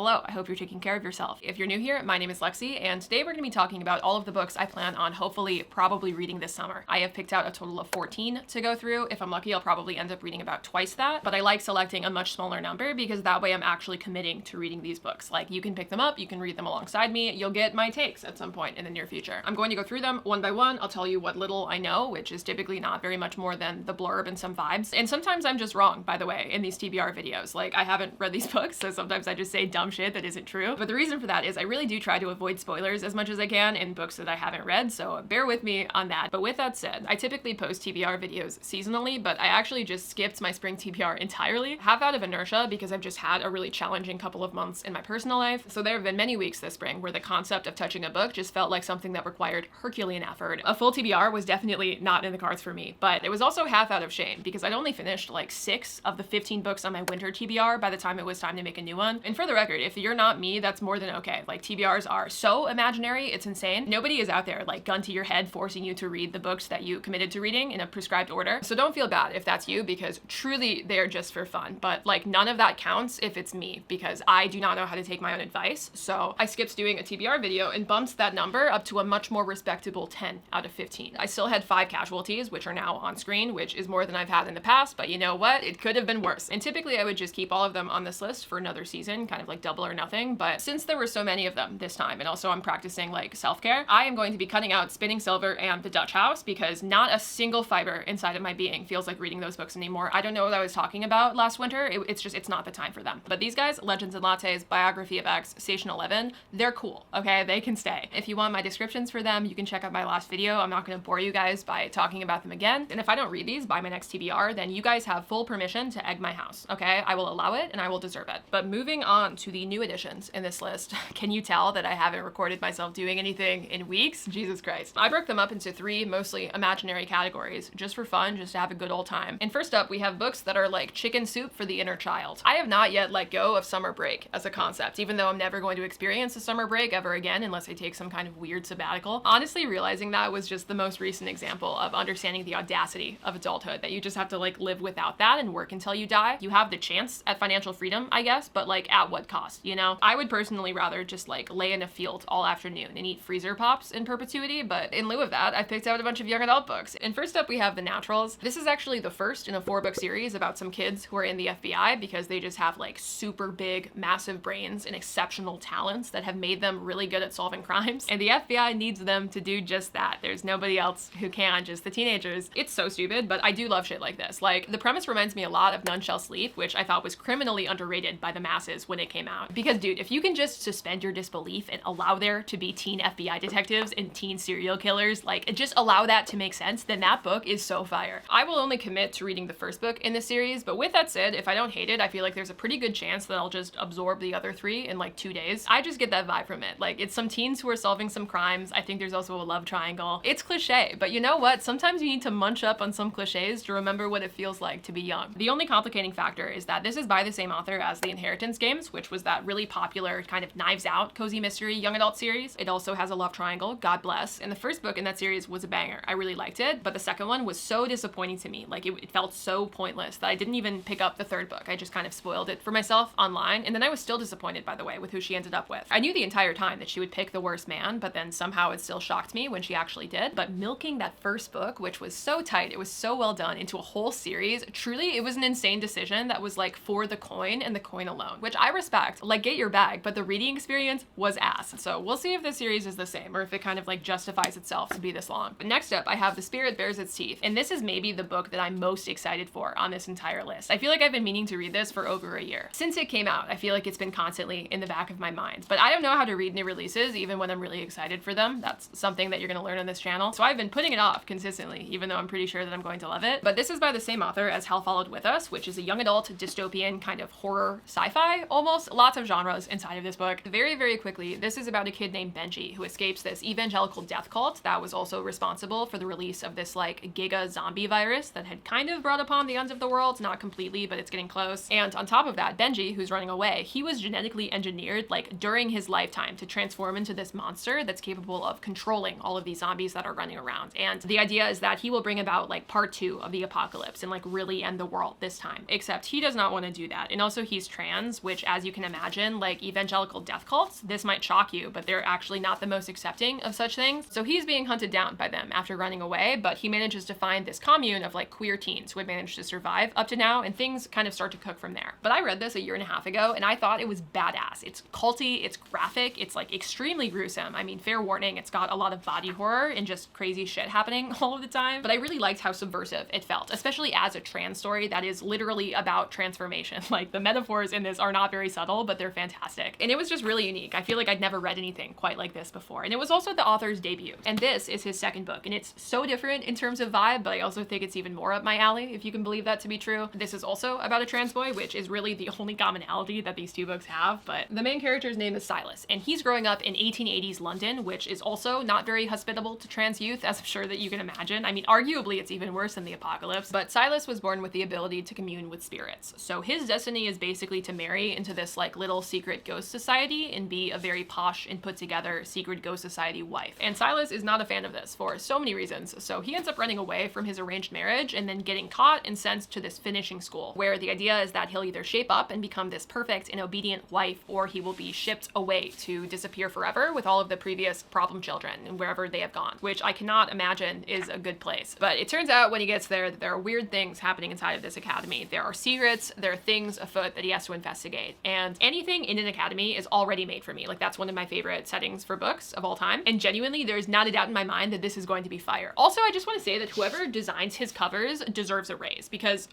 hello, I hope you're taking care of yourself. If you're new here, my name is Lexi, and today we're gonna be talking about all of the books I plan on hopefully probably reading this summer. I have picked out a total of 14 to go through. If I'm lucky, I'll probably end up reading about twice that, but I like selecting a much smaller number because that way I'm actually committing to reading these books. Like, you can pick them up, you can read them alongside me, you'll get my takes at some point in the near future. I'm going to go through them one by one. I'll tell you what little I know, which is typically not very much more than the blurb and some vibes. And sometimes I'm just wrong, by the way, in these TBR videos. Like, I haven't read these books, so sometimes I just say dumb shit that isn't true. But the reason for that is I really do try to avoid spoilers as much as I can in books that I haven't read, so bear with me on that. But with that said, I typically post TBR videos seasonally, but I actually just skipped my spring TBR entirely, half out of inertia because I've just had a really challenging couple of months in my personal life. So there have been many weeks this spring where the concept of touching a book just felt like something that required Herculean effort. A full TBR was definitely not in the cards for me, but it was also half out of shame because I'd only finished like 6 of the 15 books on my winter TBR by the time it was time to make a new one. And for the record, if you're not me, that's more than okay. Like, TBRs are so imaginary, it's insane. Nobody is out there like gun to your head forcing you to read the books that you committed to reading in a prescribed order. So don't feel bad if that's you, because truly they're just for fun. But like, none of that counts if it's me, because I do not know how to take my own advice. So I skipped doing a TBR video and bumped that number up to a much more respectable 10 out of 15. I still had 5 casualties, which are now on screen, which is more than I've had in the past, but you know what? It could have been worse. And typically I would just keep all of them on this list for another season, kind of like double or nothing. But since there were so many of them this time, and also I'm practicing like self-care, I am going to be cutting out Spinning Silver and The Dutch House because not a single fiber inside of my being feels like reading those books anymore. I don't know what I was talking about last winter. It's not the time for them. But these guys, Legends and Lattes, Biography of X, Station 11, they're cool, okay? They can stay. If you want my descriptions for them, you can check out my last video. I'm not gonna bore you guys by talking about them again. And if I don't read these by my next TBR, then you guys have full permission to egg my house, okay? I will allow it and I will deserve it. But moving on to the new additions in this list, can you tell that I haven't recorded myself doing anything in weeks? Jesus Christ. I broke them up into 3 mostly imaginary categories, just for fun, just to have a good old time. And first up, we have books that are like chicken soup for the inner child. I have not yet let go of summer break as a concept, even though I'm never going to experience a summer break ever again unless I take some kind of weird sabbatical. Honestly, realizing that was just the most recent example of understanding the audacity of adulthood, that you just have to like live without that and work until you die. You have the chance at financial freedom, I guess, but like at what cost, you know? I would personally rather just like lay in a field all afternoon and eat freezer pops in perpetuity, but in lieu of that, I picked out a bunch of young adult books. And first up, we have The Naturals. This is actually the first in a 4-book series about some kids who are in the FBI because they just have like super big, massive brains and exceptional talents that have made them really good at solving crimes. And the FBI needs them to do just that. There's nobody else who can, just the teenagers. It's so stupid, but I do love shit like this. Like, the premise reminds me a lot of None Shall Sleep, which I thought was criminally underrated by the masses when it came out. Because dude, if you can just suspend your disbelief and allow there to be teen FBI detectives and teen serial killers, like just allow that to make sense, then that book is so fire. I will only commit to reading the first book in this series, but with that said, if I don't hate it, I feel like there's a pretty good chance that I'll just absorb the other 3 in like 2 days. I just get that vibe from it. Like, it's some teens who are solving some crimes. I think there's also a love triangle. It's cliche, but you know what? Sometimes you need to munch up on some cliches to remember what it feels like to be young. The only complicating factor is that this is by the same author as The Inheritance Games, which was that really popular kind of Knives Out cozy mystery young adult series. It also has a love triangle, God bless. And the first book in that series was a banger. I really liked it, but the second one was so disappointing to me. Like, it felt so pointless that I didn't even pick up the third book. I just kind of spoiled it for myself online. And then I was still disappointed, by the way, with who she ended up with. I knew the entire time that she would pick the worst man, but then somehow it still shocked me when she actually did. But milking that first book, which was so tight, it was so well done, into a whole series, truly, it was an insane decision that was like for the coin and the coin alone, which I respect. Like, get your bag, but the reading experience was ass. So we'll see if this series is the same or if it kind of like justifies itself to be this long. But next up, I have The Spirit Bares Its Teeth. And this is maybe the book that I'm most excited for on this entire list. I feel like I've been meaning to read this for over a year. Since it came out, I feel like it's been constantly in the back of my mind. But I don't know how to read new releases, even when I'm really excited for them. That's something that you're gonna learn on this channel. So I've been putting it off consistently, even though I'm pretty sure that I'm going to love it. But this is by the same author as Hell Followed With Us, which is a young adult dystopian kind of horror sci-fi, almost. Lots of genres inside of this book. Very, very quickly, this is about a kid named Benji who escapes this evangelical death cult that was also responsible for the release of this like giga zombie virus that had kind of brought upon the ends of the world, not completely, but it's getting close. And on top of that, Benji, who's running away, he was genetically engineered like during his lifetime to transform into this monster that's capable of controlling all of these zombies that are running around. And the idea is that he will bring about like part 2 of the apocalypse and like really end the world this time. Except he does not want to do that. And also he's trans, which, as you can imagine, like evangelical death cults, this might shock you, but they're actually not the most accepting of such things. So he's being hunted down by them after running away, but he manages to find this commune of like queer teens who had managed to survive up to now, and things kind of start to cook from there. But I read this a year and a half ago, and I thought it was badass. It's culty, it's graphic, it's like extremely gruesome. I mean, fair warning, it's got a lot of body horror and just crazy shit happening all of the time, but I really liked how subversive it felt, especially as a trans story that is literally about transformation. Like, the metaphors in this are not very subtle, but they're fantastic. And it was just really unique. I feel like I'd never read anything quite like this before. And it was also the author's debut. And this is his second book, and it's so different in terms of vibe, but I also think it's even more up my alley, if you can believe that to be true. This is also about a trans boy, which is really the only commonality that these two books have, but the main character's name is Silas, and he's growing up in 1880s London, which is also not very hospitable to trans youth, as I'm sure that you can imagine. I mean, arguably it's even worse than the apocalypse, but Silas was born with the ability to commune with spirits. So his destiny is basically to marry into this like little secret ghost society and be a very posh and put together secret ghost society wife. And Silas is not a fan of this for so many reasons. So he ends up running away from his arranged marriage and then getting caught and sent to this finishing school, where the idea is that he'll either shape up and become this perfect and obedient wife, or he will be shipped away to disappear forever with all of the previous problem children and wherever they have gone, which I cannot imagine is a good place. But it turns out when he gets there that there are weird things happening inside of this academy. There are secrets, there are things afoot that he has to investigate, and anything in an academy is already made for me. Like, that's one of my favorite settings for books of all time, and genuinely there's not a doubt in my mind that this is going to be fire. Also, I just want to say that whoever designs his covers deserves a raise, because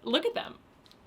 look at them.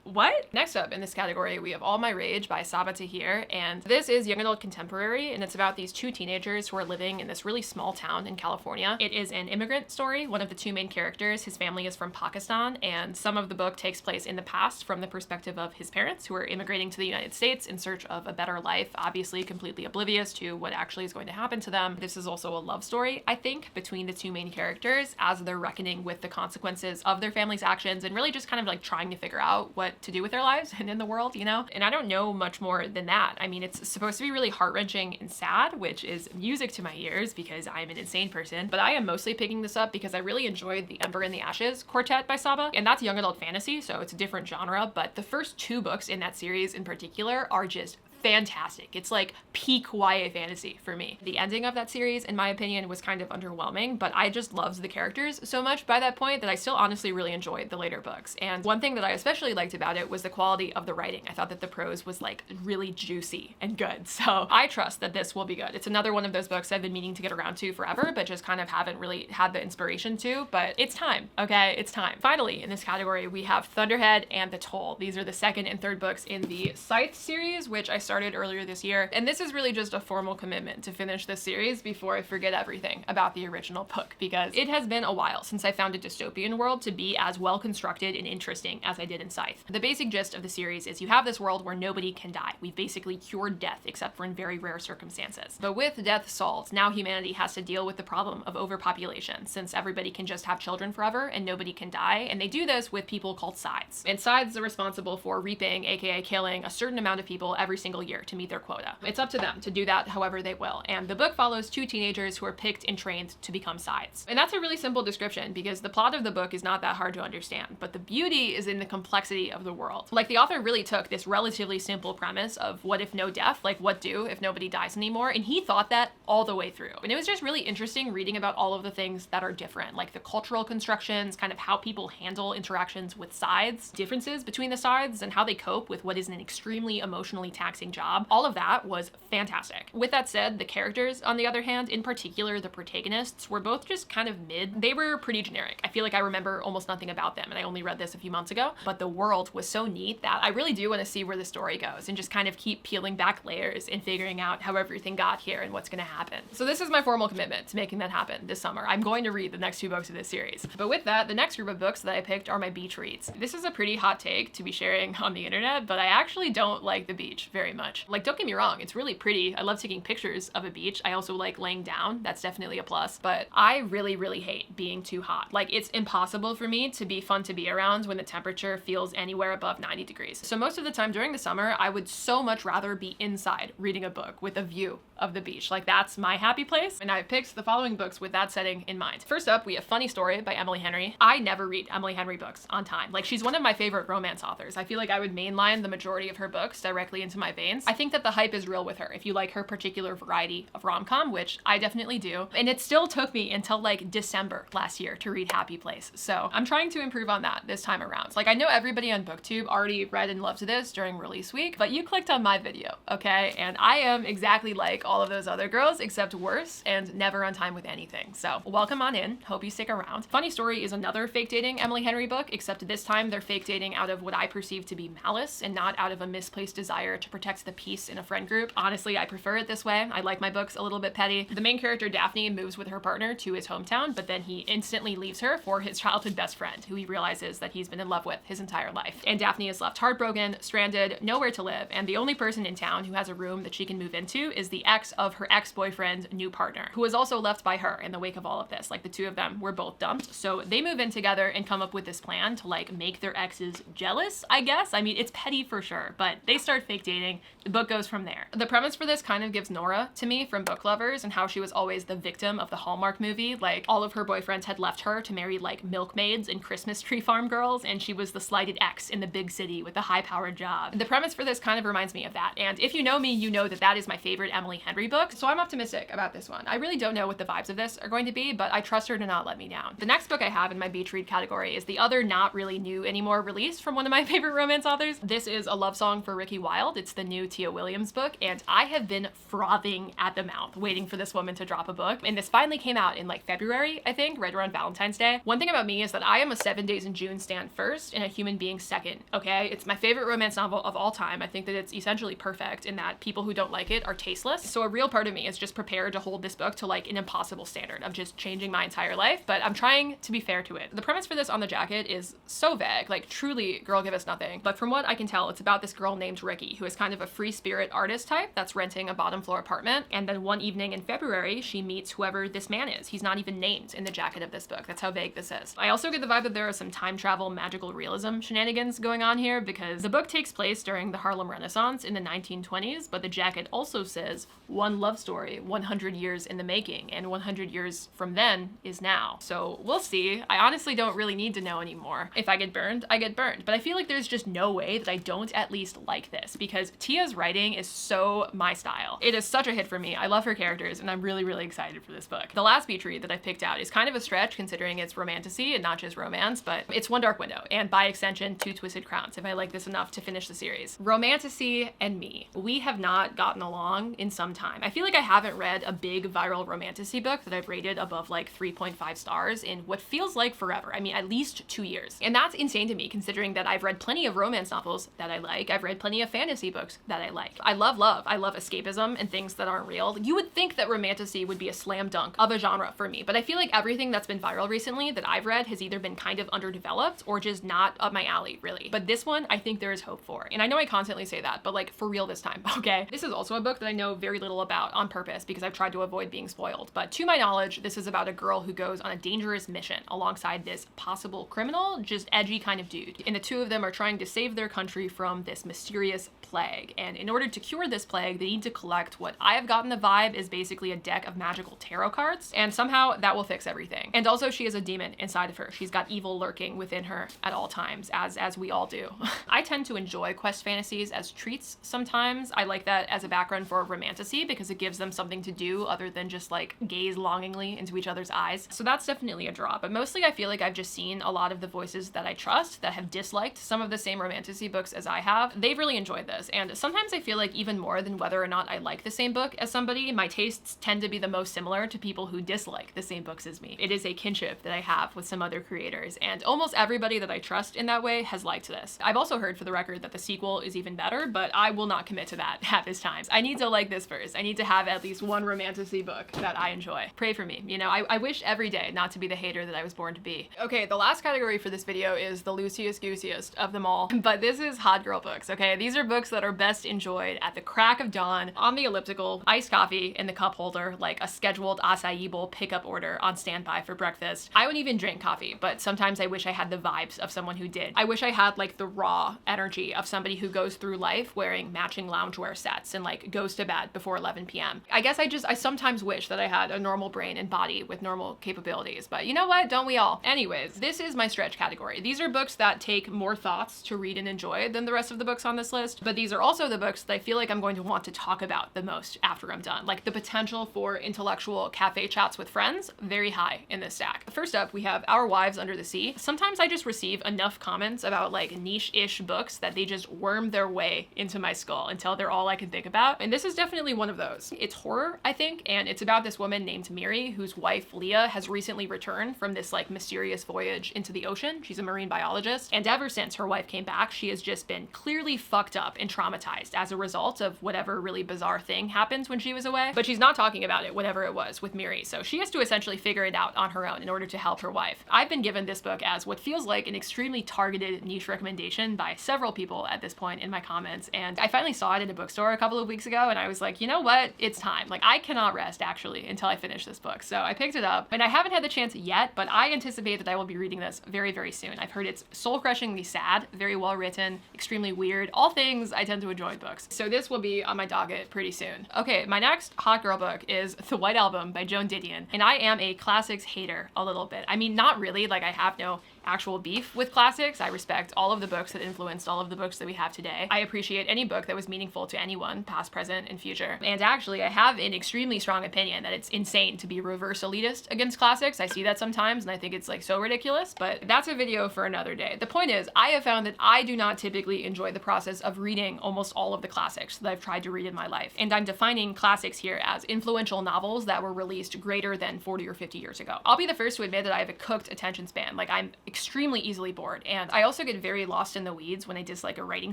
What? Next up in this category, we have All My Rage by Sabaa Tahir, and this is young adult contemporary, and it's about these two teenagers who are living in this really small town in California. It is an immigrant story. One of the two main characters, his family is from Pakistan, and some of the book takes place in the past from the perspective of his parents, who are immigrating to the United States in search of a better life, obviously completely oblivious to what actually is going to happen to them. This is also a love story, I think, between the two main characters as they're reckoning with the consequences of their family's actions and really just kind of like trying to figure out what to do with their lives and in the world, you know? And I don't know much more than that. I mean, it's supposed to be really heart-wrenching and sad, which is music to my ears because I'm an insane person, but I am mostly picking this up because I really enjoyed the Ember and the Ashes quartet by Sabaa, and that's young adult fantasy, so it's a different genre, but the first two books in that series in particular are just fantastic. It's like peak YA fantasy for me. The ending of that series, in my opinion, was kind of underwhelming, but I just loved the characters so much by that point that I still honestly really enjoyed the later books. And one thing that I especially liked about it was the quality of the writing. I thought that the prose was like really juicy and good. So I trust that this will be good. It's another one of those books I've been meaning to get around to forever, but just kind of haven't really had the inspiration to, but it's time, okay? It's time. Finally, in this category, we have Thunderhead and The Toll. These are the second and third books in the Scythe series, which I started earlier this year. And this is really just a formal commitment to finish this series before I forget everything about the original book, because it has been a while since I found a dystopian world to be as well constructed and interesting as I did in Scythe. The basic gist of the series is you have this world where nobody can die. We've basically cured death except for in very rare circumstances. But with death solved, now humanity has to deal with the problem of overpopulation, since everybody can just have children forever and nobody can die, and they do this with people called scythes. And scythes are responsible for reaping, aka killing, a certain amount of people every single year to meet their quota. It's up to them to do that however they will. And the book follows two teenagers who are picked and trained to become scythes. And that's a really simple description because the plot of the book is not that hard to understand, but the beauty is in the complexity of the world. Like, the author really took this relatively simple premise of what if no death, like what do if nobody dies anymore, and he thought that all the way through. And it was just really interesting reading about all of the things that are different, like the cultural constructions, kind of how people handle interactions with scythes, differences between the scythes, and how they cope with what is an extremely emotionally taxing job. All of that was fantastic. With that said, the characters, on the other hand, in particular the protagonists, were both just kind of mid. They were pretty generic. I feel like I remember almost nothing about them, and I only read this a few months ago, but the world was so neat that I really do want to see where the story goes and just kind of keep peeling back layers and figuring out how everything got here and what's going to happen. So this is my formal commitment to making that happen this summer. I'm going to read the next two books of this series. But with that, the next group of books that I picked are my beach reads. This is a pretty hot take to be sharing on the internet, but I actually don't like the beach very much. Like, don't get me wrong, it's really pretty. I love taking pictures of a beach. I also like laying down. That's definitely a plus. But I really, really hate being too hot. Like, it's impossible for me to be fun to be around when the temperature feels anywhere above 90 degrees. So most of the time during the summer, I would so much rather be inside reading a book with a view of the beach. Like, that's my happy place. And I picked the following books with that setting in mind. First up, we have Funny Story by Emily Henry. I never read Emily Henry books on time. Like, she's one of my favorite romance authors. I feel like I would mainline the majority of her books directly into my veins. I think that the hype is real with her if you like her particular variety of rom-com, which I definitely do. And it still took me until like December last year to read Happy Place. So I'm trying to improve on that this time around. Like, I know everybody on BookTube already read and loved this during release week, but you clicked on my video, okay? And I am exactly like all of those other girls, except worse and never on time with anything. So welcome on in. Hope you stick around. Funny Story is another fake dating Emily Henry book, except this time they're fake dating out of what I perceive to be malice and not out of a misplaced desire to protect the peace in a friend group. Honestly, I prefer it this way. I like my books a little bit petty. The main character, Daphne, moves with her partner to his hometown, but then he instantly leaves her for his childhood best friend, who he realizes that he's been in love with his entire life. And Daphne is left heartbroken, stranded, nowhere to live, and the only person in town who has a room that she can move into is the ex of her ex-boyfriend's new partner, who was also left by her in the wake of all of this. Like, the two of them were both dumped. So they move in together and come up with this plan to like make their exes jealous, I guess. I mean, it's petty for sure, but they start fake dating. The book goes from there. The premise for this kind of gives Nora to me from Book Lovers and how she was always the victim of the Hallmark movie. Like, all of her boyfriends had left her to marry like milkmaids and Christmas tree farm girls, and she was the slighted ex in the big city with the high-powered job. The premise for this kind of reminds me of that. And if you know me, you know that that is my favorite Emily Henry book. So I'm optimistic about this one. I really don't know what the vibes of this are going to be, but I trust her to not let me down. The next book I have in my beach read category is the other not really new anymore release from one of my favorite romance authors. This is A Love Song for Ricki Wilde. It's the new Tia Williams book, and I have been frothing at the mouth waiting for this woman to drop a book. And this finally came out in like February, I think, right around Valentine's Day. One thing about me is that I am a 7 Days in June stan first and a Human Being second, okay? It's my favorite romance novel of all time. I think that it's essentially perfect in that people who don't like it are tasteless. So a real part of me is just prepared to hold this book to like an impossible standard of just changing my entire life, but I'm trying to be fair to it. The premise for this on the jacket is so vague, like truly girl give us nothing. But from what I can tell, it's about this girl named Ricki, who is kind of a free spirit artist type that's renting a bottom floor apartment. And then one evening in February, she meets whoever this man is. He's not even named in the jacket of this book. That's how vague this is. I also get the vibe that there are some time travel magical realism shenanigans going on here, because the book takes place during the Harlem Renaissance in the 1920s, but the jacket also says one love story, 100 years in the making, and 100 years from then is now. So we'll see. I honestly don't really need to know anymore. If I get burned, I get burned. But I feel like there's just no way that I don't at least like this, because Tia's writing is so my style. It is such a hit for me. I love her characters, and I'm really, really excited for this book. The last beach read that I picked out is kind of a stretch considering it's romantasy and not just romance, but it's One Dark Window, and by extension, Two Twisted Crowns, if I like this enough to finish the series. Romantasy and me, we have not gotten along in some time. I feel like I haven't read a big viral romantasy book that I've rated above like 3.5 stars in what feels like forever. I mean, at least 2 years. And that's insane to me, considering that I've read plenty of romance novels that I like. I've read plenty of fantasy books that I like. I love love. I love escapism and things that aren't real. You would think that romantasy would be a slam dunk of a genre for me, but I feel like everything that's been viral recently that I've read has either been kind of underdeveloped or just not up my alley, really. But this one, I think there is hope for. And I know I constantly say that, but like for real this time, okay? This is also a book that I know very little about on purpose because I've tried to avoid being spoiled. But to my knowledge, this is about a girl who goes on a dangerous mission alongside this possible criminal, just edgy kind of dude. And the two of them are trying to save their country from this mysterious plague. And in order to cure this plague, they need to collect what I have gotten the vibe is basically a deck of magical tarot cards. And somehow that will fix everything. And also she has a demon inside of her. She's got evil lurking within her at all times, as we all do. I tend to enjoy quest fantasies as treats sometimes. I like that as a background for romantasy because it gives them something to do other than just like gaze longingly into each other's eyes. So that's definitely a draw. But mostly I feel like I've just seen a lot of the voices that I trust that have disliked some of the same romantasy books as I have. They've really enjoyed this. And sometimes I feel like even more than whether or not I like the same book as somebody, my tastes tend to be the most similar to people who dislike the same books as me. It is a kinship that I have with some other creators, and almost everybody that I trust in that way has liked this. I've also heard for the record that the sequel is even better, but I will not commit to that at this time. I need to like this first. I need to have at least one romantasy book that I enjoy. Pray for me. You know, I wish every day not to be the hater that I was born to be. Okay, the last category for this video is the loosiest goosiest of them all, but this is hot girl books, okay? These are books that are best enjoyed at the crack of dawn, on the elliptical, iced coffee in the cup holder, like a scheduled acai bowl pickup order on standby for breakfast. I would even drink coffee, but sometimes I wish I had the vibes of someone who did. I wish I had like the raw energy of somebody who goes through life wearing matching loungewear sets and like goes to bed before before 11 p.m. I guess I sometimes wish that I had a normal brain and body with normal capabilities, but you know what? Don't we all? Anyways, this is my stretch category. These are books that take more thoughts to read and enjoy than the rest of the books on this list, but these are also the books that I feel like I'm going to want to talk about the most after I'm done. Like the potential for intellectual cafe chats with friends, very high in this stack. First up, we have Our Wives Under the Sea. Sometimes I just receive enough comments about like niche-ish books that they just worm their way into my skull until they're all I can think about. And this is definitely one of those. It's horror, I think, and it's about this woman named Miri, whose wife Leah has recently returned from this like mysterious voyage into the ocean. She's a marine biologist, and ever since her wife came back, she has just been clearly fucked up and traumatized as a result of whatever really bizarre thing happens when she was away. But she's not talking about it, whatever it was, with Miri, so she has to essentially figure it out on her own in order to help her wife. I've been given this book as what feels like an extremely targeted niche recommendation by several people at this point in my comments, and I finally saw it in a bookstore a couple of weeks ago, and I was like, you know what? It's time. Like, I cannot rest, actually, until I finish this book. So I picked it up, and I haven't had the chance yet, but I anticipate that I will be reading this very, very soon. I've heard it's soul-crushingly sad, very well written, extremely weird, all things I tend to enjoy in books. So this will be on my docket pretty soon. Okay, my next hot girl book is The White Album by Joan Didion, and I am a classics hater a little bit. I mean, not really, like I have no actual beef with classics. I respect all of the books that influenced all of the books that we have today. I appreciate any book that was meaningful to anyone, past, present, and future. And actually, I have an extremely strong opinion that it's insane to be reverse elitist against classics. I see that sometimes, and I think it's like so ridiculous, but that's a video for another day. The point is, I have found that I do not typically enjoy the process of reading almost all of the classics that I've tried to read in my life. And I'm defining classics here as influential novels that were released greater than 40 or 50 years ago. I'll be the first to admit that I have a cooked attention span. Like, I'm extremely easily bored, and I also get very lost in the weeds when I dislike a writing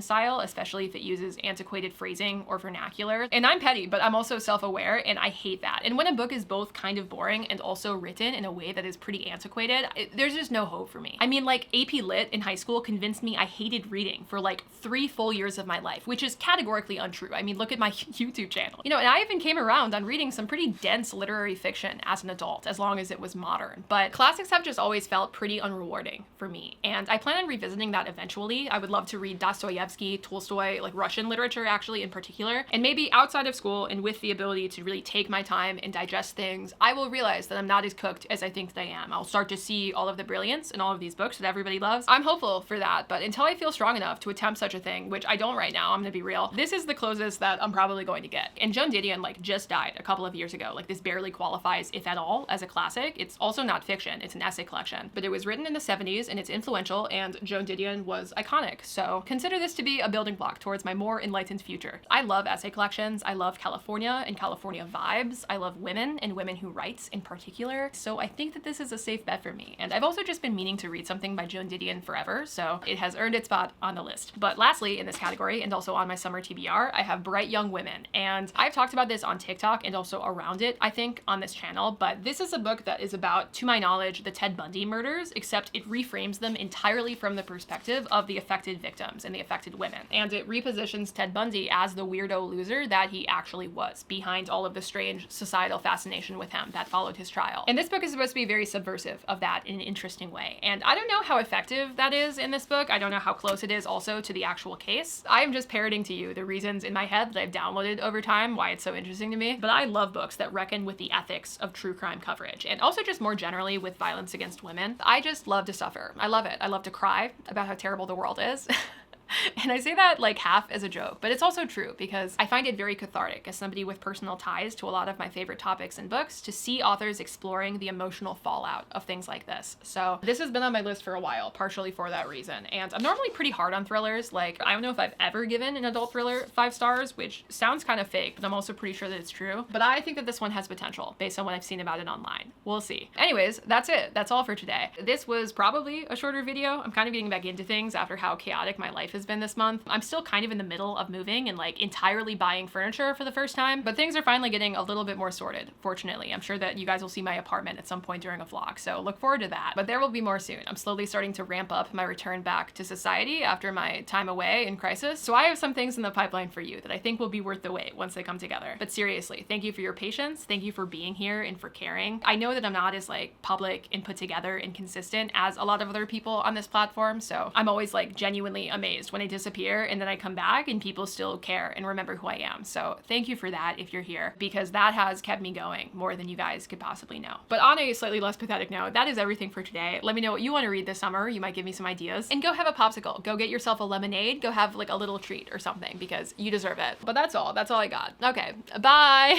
style, especially if it uses antiquated phrasing or vernacular. And I'm petty, but I'm also self-aware, and I hate that. And when a book is both kind of boring and also written in a way that is pretty antiquated, there's just no hope for me. I mean, like, AP Lit in high school convinced me I hated reading for like 3 full years of my life, which is categorically untrue. I mean, look at my YouTube channel. You know, and I even came around on reading some pretty dense literary fiction as an adult, as long as it was modern. But classics have just always felt pretty unrewarding for me, and I plan on revisiting that eventually. I would love to read Dostoevsky, Tolstoy, like Russian literature actually in particular, and maybe outside of school and with the ability to really take my time and digest things, I will realize that I'm not as cooked as I think that I am. I'll start to see all of the brilliance in all of these books that everybody loves. I'm hopeful for that, but until I feel strong enough to attempt such a thing, which I don't right now, I'm gonna be real, this is the closest that I'm probably going to get. And Joan Didion like just died a couple of years ago. Like, this barely qualifies, if at all, as a classic. It's also not fiction, it's an essay collection, but it was written in the 70s and it's influential, and Joan Didion was iconic. So consider this to be a building block towards my more enlightened future. I love essay collections. I love California and California vibes. I love women and women who write in particular. So I think that this is a safe bet for me. And I've also just been meaning to read something by Joan Didion forever, so it has earned its spot on the list. But lastly, in this category, and also on my summer TBR, I have Bright Young Women. And I've talked about this on TikTok and also around it, I think, on this channel, but this is a book that is about, to my knowledge, the Ted Bundy murders, except it reframes them entirely from the perspective of the affected victims and the affected women. And it repositions Ted Bundy as the weirdo loser that he actually was, behind all of the strange societal fascination with him that followed his trial. And this book is supposed to be very subversive of that in an interesting way. And I don't know how effective that is in this book. I don't know how close it is also to the actual case. I am just parroting to you the reasons in my head that I've downloaded over time why it's so interesting to me. But I love books that reckon with the ethics of true crime coverage, and also just more generally with violence against women. I just love to suffer. I love it. I love to cry about how terrible the world is. And I say that like half as a joke, but it's also true because I find it very cathartic as somebody with personal ties to a lot of my favorite topics and books to see authors exploring the emotional fallout of things like this. So this has been on my list for a while, partially for that reason. And I'm normally pretty hard on thrillers. Like, I don't know if I've ever given an adult thriller 5 stars, which sounds kind of fake, but I'm also pretty sure that it's true. But I think that this one has potential based on what I've seen about it online. We'll see. Anyways, that's it. That's all for today. This was probably a shorter video. I'm kind of getting back into things after how chaotic my life has been this month. I'm still kind of in the middle of moving and like entirely buying furniture for the first time, but things are finally getting a little bit more sorted, fortunately. I'm sure that you guys will see my apartment at some point during a vlog, so look forward to that. But there will be more soon. I'm slowly starting to ramp up my return back to society after my time away in crisis, so I have some things in the pipeline for you that I think will be worth the wait once they come together. But seriously, thank you for your patience. Thank you for being here and for caring. I know that I'm not as like public and put together and consistent as a lot of other people on this platform, so I'm always like genuinely amazed amazed when I disappear and then I come back and people still care and remember who I am. So thank you for that if you're here, because that has kept me going more than you guys could possibly know. But on a slightly less pathetic note, that is everything for today. Let me know what you want to read this summer. You might give me some ideas. And go have a popsicle. Go get yourself a lemonade. Go have like a little treat or something because you deserve it. But that's all. That's all I got. Okay, bye.